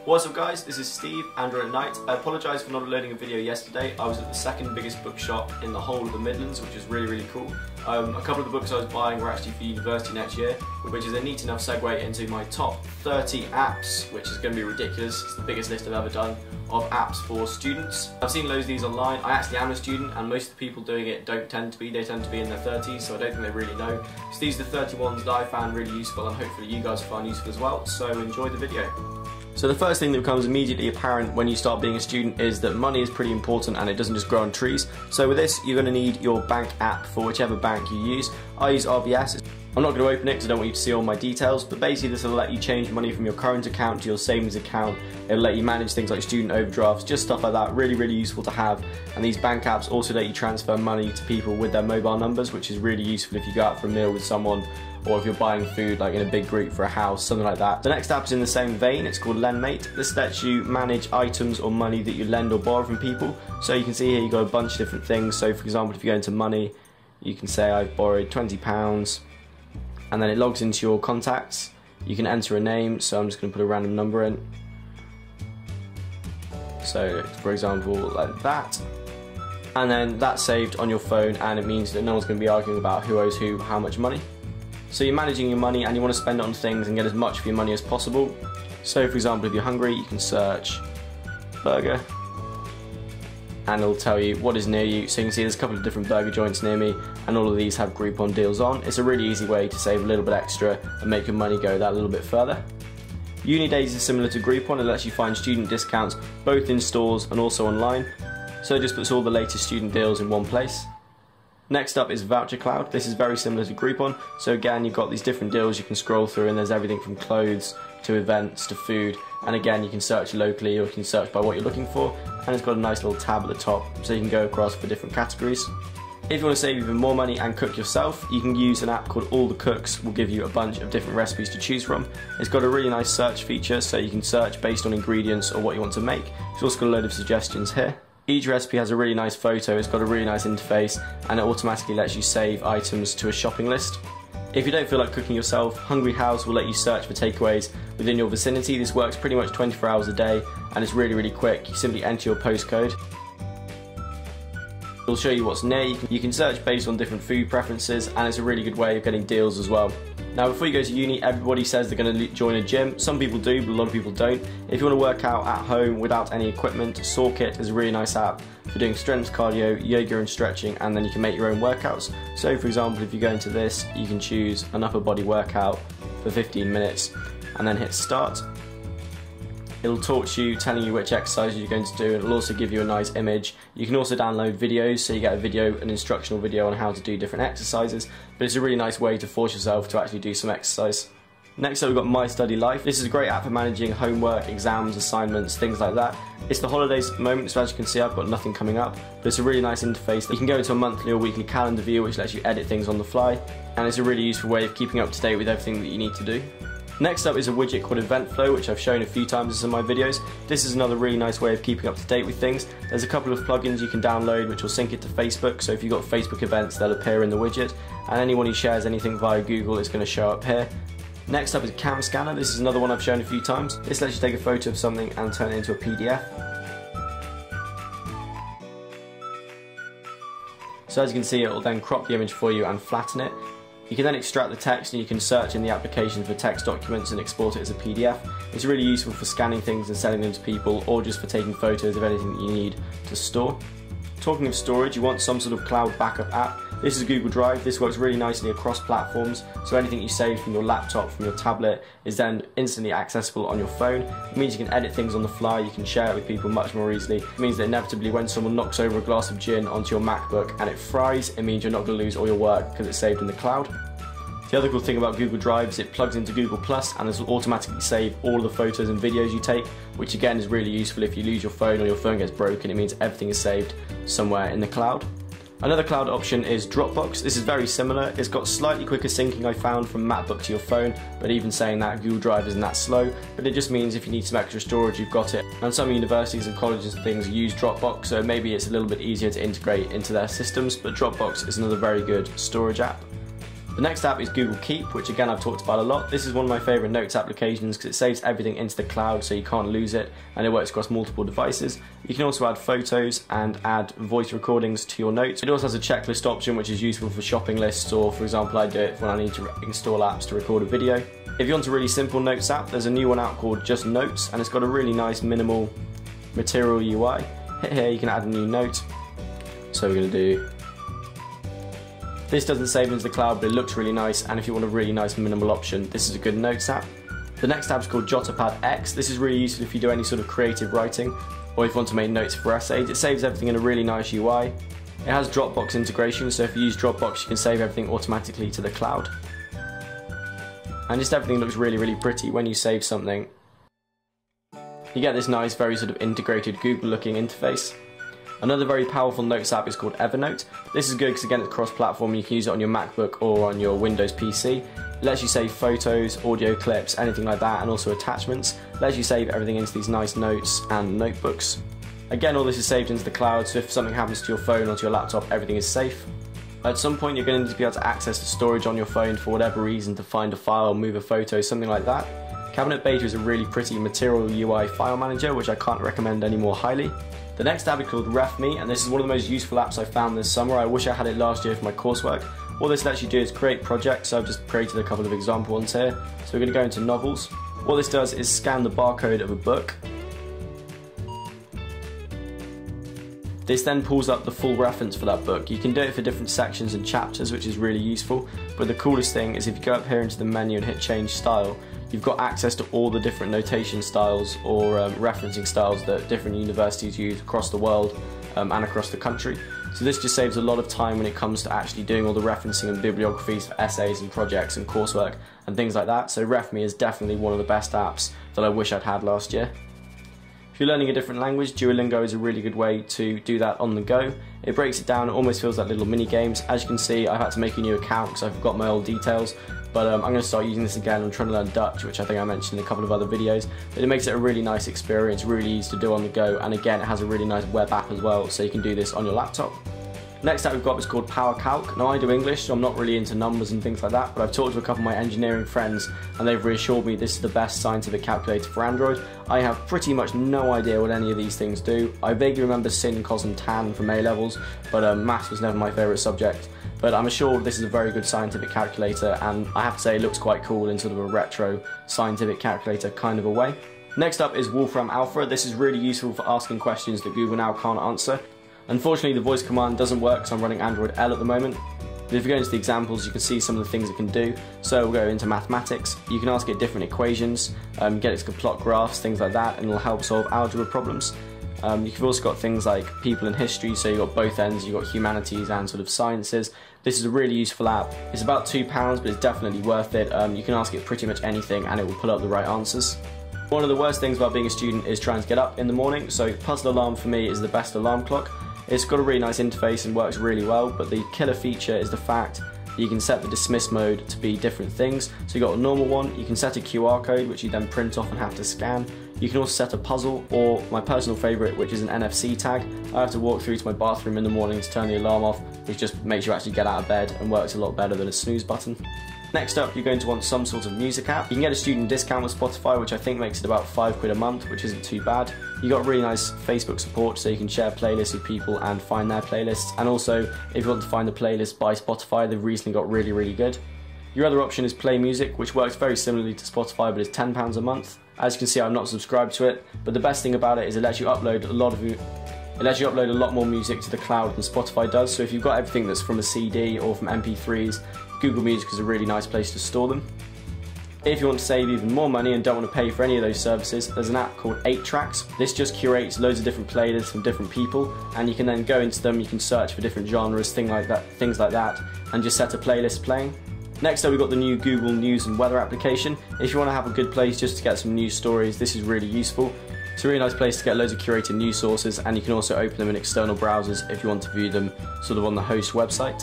What's up guys, this is Steve, Andrew at Night. I apologise for not uploading a video yesterday. I was at the second biggest bookshop in the whole of the Midlands, which is really cool. A couple of the books I was buying were actually for university next year, which is a neat enough segue into my top 30 apps, which is going to be ridiculous. It's the biggest list I've ever done of apps for students. I've seen loads of these online. I actually am a student, and most of the people doing it don't tend to be. They tend to be in their 30s, so I don't think they really know. So these are the 30 ones that I found really useful, and hopefully you guys find useful as well, so enjoy the video. So the first thing that becomes immediately apparent when you start being a student is that money is pretty important and it doesn't just grow on trees. So with this, you're going to need your bank app for whichever bank you use. I use RBS. I'm not going to open it because I don't want you to see all my details, but basically this will let you change money from your current account to your savings account. It'll let you manage things like student overdrafts, just stuff like that, really useful to have. And these bank apps also let you transfer money to people with their mobile numbers, which is really useful if you go out for a meal with someone, or if you're buying food like in a big group for a house, something like that. The next app is in the same vein. It's called LendMate. This lets you manage items or money that you lend or borrow from people. So you can see here you've got a bunch of different things. So for example, if you go into money, you can say I've borrowed £20, and then it logs into your contacts. You can enter a name, so I'm just going to put a random number in. So for example, like that. And then that's saved on your phone, and it means that no one's going to be arguing about who owes who how much money. So you're managing your money and you want to spend it on things and get as much for your money as possible. So for example, if you're hungry, you can search burger and it'll tell you what is near you. So you can see there's a couple of different burger joints near me, and all of these have Groupon deals on. It's a really easy way to save a little bit extra and make your money go that little bit further. Unidays is similar to Groupon. It lets you find student discounts both in stores and also online. So it just puts all the latest student deals in one place. Next up is Voucher Cloud. This is very similar to Groupon. So again, you've got these different deals you can scroll through, and there's everything from clothes to events to food. And again, you can search locally or you can search by what you're looking for. And it's got a nice little tab at the top, so you can go across for different categories. If you want to save even more money and cook yourself, you can use an app called Allthecooks. Will give you a bunch of different recipes to choose from. It's got a really nice search feature, so you can search based on ingredients or what you want to make. It's also got a load of suggestions here. Each recipe has a really nice photo, it's got a really nice interface, and it automatically lets you save items to a shopping list. If you don't feel like cooking yourself, Hungry House will let you search for takeaways within your vicinity. This works pretty much 24 hours a day, and it's really quick. You simply enter your postcode. It'll show you what's near. You can search based on different food preferences, and it's a really good way of getting deals as well. Now before you go to uni, everybody says they're going to join a gym. Some people do, but a lot of people don't. If you want to work out at home without any equipment, Sworkit is a really nice app for doing strength cardio, yoga and stretching, and then you can make your own workouts. So for example, if you go into this, you can choose an upper body workout for 15 minutes and then hit start. It'll talk to you, telling you which exercises you're going to do, and it'll also give you a nice image. You can also download videos, so you get a video, an instructional video on how to do different exercises, but it's a really nice way to force yourself to actually do some exercise. Next up, we've got MyStudy Life. This is a great app for managing homework, exams, assignments, things like that. It's the holidays at the moment, so as you can see, I've got nothing coming up, but it's a really nice interface. You can go into a monthly or weekly calendar view, which lets you edit things on the fly, and it's a really useful way of keeping up to date with everything that you need to do. Next up is a widget called Eventflow, which I've shown a few times in my videos. This is another really nice way of keeping up to date with things. There's a couple of plugins you can download which will sync it to Facebook, so if you've got Facebook events, they'll appear in the widget, and anyone who shares anything via Google is going to show up here. Next up is CamScanner. This is another one I've shown a few times. This lets you take a photo of something and turn it into a PDF. So as you can see, it will then crop the image for you and flatten it. You can then extract the text, and you can search in the application for text documents and export it as a PDF. It's really useful for scanning things and sending them to people, or just for taking photos of anything that you need to store. Talking of storage, you want some sort of cloud backup app. This is Google Drive. This works really nicely across platforms, so anything you save from your laptop, from your tablet, is then instantly accessible on your phone. It means you can edit things on the fly, you can share it with people much more easily. It means that inevitably when someone knocks over a glass of gin onto your MacBook and it fries, it means you're not going to lose all your work because it's saved in the cloud. The other cool thing about Google Drive is it plugs into Google+, and this will automatically save all the photos and videos you take, which again is really useful if you lose your phone or your phone gets broken. It means everything is saved somewhere in the cloud. Another cloud option is DropBox. This is very similar. It's got slightly quicker syncing, I found, from MacBook to your phone, but even saying that, Google Drive isn't that slow, but it just means if you need some extra storage, you've got it. And some universities and colleges and things use DropBox, so maybe it's a little bit easier to integrate into their systems, but DropBox is another very good storage app. The next app is GoogleKeep, which again I've talked about a lot. This is one of my favourite notes applications because it saves everything into the cloud so you can't lose it, and it works across multiple devices. You can also add photos and add voice recordings to your notes. It also has a checklist option which is useful for shopping lists, or for example I do it when I need to install apps to record a video. If you want a really simple notes app, there's a new one out called Just Notes, and it's got a really nice minimal material UI. Hit here, you can add a new note. So we're going to do... This doesn't save into the cloud, but it looks really nice, and if you want a really nice minimal option, this is a good notes app. The next app is called Jotterpad X. This is really useful if you do any sort of creative writing, or if you want to make notes for essays. It saves everything in a really nice UI. It has DropBox integration, so if you use DropBox, you can save everything automatically to the cloud. And just everything looks really, really pretty when you save something. You get this nice, very sort of integrated Google-looking interface. Another very powerful notes app is called Evernote. This is good because again it's cross-platform, you can use it on your MacBook or on your Windows PC. It lets you save photos, audio clips, anything like that, and also attachments. It lets you save everything into these nice notes and notebooks. Again, all this is saved into the cloud, so if something happens to your phone or to your laptop, everything is safe. At some point you're going to need to be able to access the storage on your phone for whatever reason, to find a file, move a photo, something like that. Cabinet Beta is a really pretty material UI file manager, which I can't recommend any more highly. The next app is called RefMe, and this is one of the most useful apps I found this summer. I wish I had it last year for my coursework. What this lets you do is create projects, so I've just created a couple of example ones here. So we're going to go into novels. What this does is scan the barcode of a book. This then pulls up the full reference for that book. You can do it for different sections and chapters, which is really useful, but the coolest thing is if you go up here into the menu and hit change style, you've got access to all the different notation styles or referencing styles that different universities use across the world and across the country. So this just saves a lot of time when it comes to actually doing all the referencing and bibliographies for essays and projects and coursework and things like that. So RefMe is definitely one of the best apps that I wish I'd had last year. If you're learning a different language, Duolingo is a really good way to do that on the go. It breaks it down, it almost feels like little mini games. As you can see, I've had to make a new account because I forgot my old details. But I'm going to start using this again. I'm trying to learn Dutch, which I think I mentioned in a couple of other videos. But it makes it a really nice experience, really easy to do on the go. And again, it has a really nice web app as well, so you can do this on your laptop. Next app we've got is called PowerCalc. Now I do English, so I'm not really into numbers and things like that, but I've talked to a couple of my engineering friends and they've reassured me this is the best scientific calculator for Android. I have pretty much no idea what any of these things do. I vaguely remember sin, cos and tan from A-levels, but maths was never my favourite subject. But I'm assured this is a very good scientific calculator, and I have to say it looks quite cool in sort of a retro scientific calculator kind of a way. Next up is Wolfram Alpha. This is really useful for asking questions that Google now can't answer. Unfortunately, the voice command doesn't work because I'm running Android L at the moment. But if you go into the examples, you can see some of the things it can do. So we'll go into mathematics. You can ask it different equations, get it to plot graphs, things like that, and it'll help solve algebra problems. You've also got things like people and history, so you've got both ends, you've got humanities and sort of sciences. This is a really useful app. It's about £2, but it's definitely worth it. You can ask it pretty much anything and it will pull up the right answers. One of the worst things about being a student is trying to get up in the morning, so Puzzle Alarm for me is the best alarm clock. It's got a really nice interface and works really well, but the killer feature is the fact that you can set the dismiss mode to be different things. So you've got a normal one, you can set a QR code which you then print off and have to scan. You can also set a puzzle, or my personal favourite, which is an NFC tag. I have to walk through to my bathroom in the morning to turn the alarm off, which just makes you actually get out of bed and works a lot better than a snooze button. Next up, you're going to want some sort of music app. You can get a student discount with Spotify, which I think makes it about £5 a month, which isn't too bad. You got really nice Facebook support, so you can share playlists with people and find their playlists. And also, if you want to find the playlist by Spotify, they've recently got really, really good. Your other option is Play Music, which works very similarly to Spotify, but it's £10 a month. As you can see, I'm not subscribed to it, but the best thing about it is it lets you upload a lot more music to the cloud than Spotify does. So if you've got everything that's from a CD or from MP3s, Google Music is a really nice place to store them. If you want to save even more money and don't want to pay for any of those services, there's an app called 8 Tracks. This just curates loads of different playlists from different people, and you can then go into them, you can search for different genres, things like that, and just set a playlist playing. Next up, we've got the new Google News and Weather application. If you want to have a good place just to get some news stories, this is really useful. It's a really nice place to get loads of curated news sources, and you can also open them in external browsers if you want to view them sort of on the host website.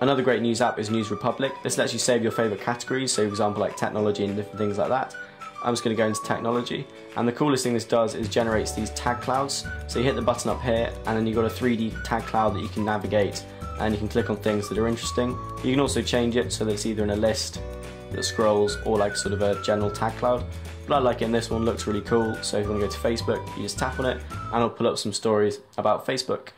Another great news app is News Republic. This lets you save your favourite categories, so for example like technology and different things like that. I'm just going to go into technology, and the coolest thing this does is generates these tag clouds. So you hit the button up here, and then you've got a 3D tag cloud that you can navigate, and you can click on things that are interesting. You can also change it so that it's either in a list that scrolls or like sort of a general tag cloud. But I like it in this one, looks really cool. So if you want to go to Facebook, you just tap on it and it'll pull up some stories about Facebook.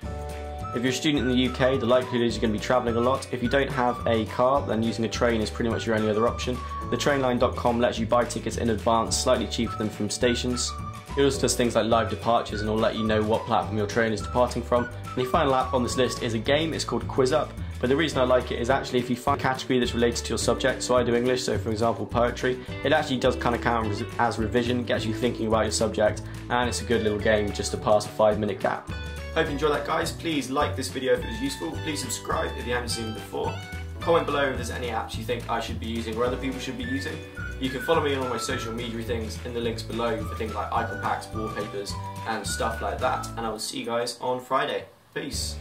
If you're a student in the UK, the likelihood is you're going to be travelling a lot. If you don't have a car, then using a train is pretty much your only other option. The TrainLine.com lets you buy tickets in advance, slightly cheaper than from stations. It also does things like live departures and will let you know what platform your train is departing from. And the final app on this list is a game, it's called QuizUp. But the reason I like it is actually if you find a category that's related to your subject, so I do English, so for example poetry, it actually does kind of count as revision, gets you thinking about your subject, and it's a good little game just to pass a 5-minute gap. Hope you enjoyed that, guys. Please like this video if it was useful. Please subscribe if you haven't seen it before. Comment below if there's any apps you think I should be using or other people should be using. You can follow me on all my social media things in the links below for things like icon packs, wallpapers and stuff like that. And I will see you guys on Friday. Peace.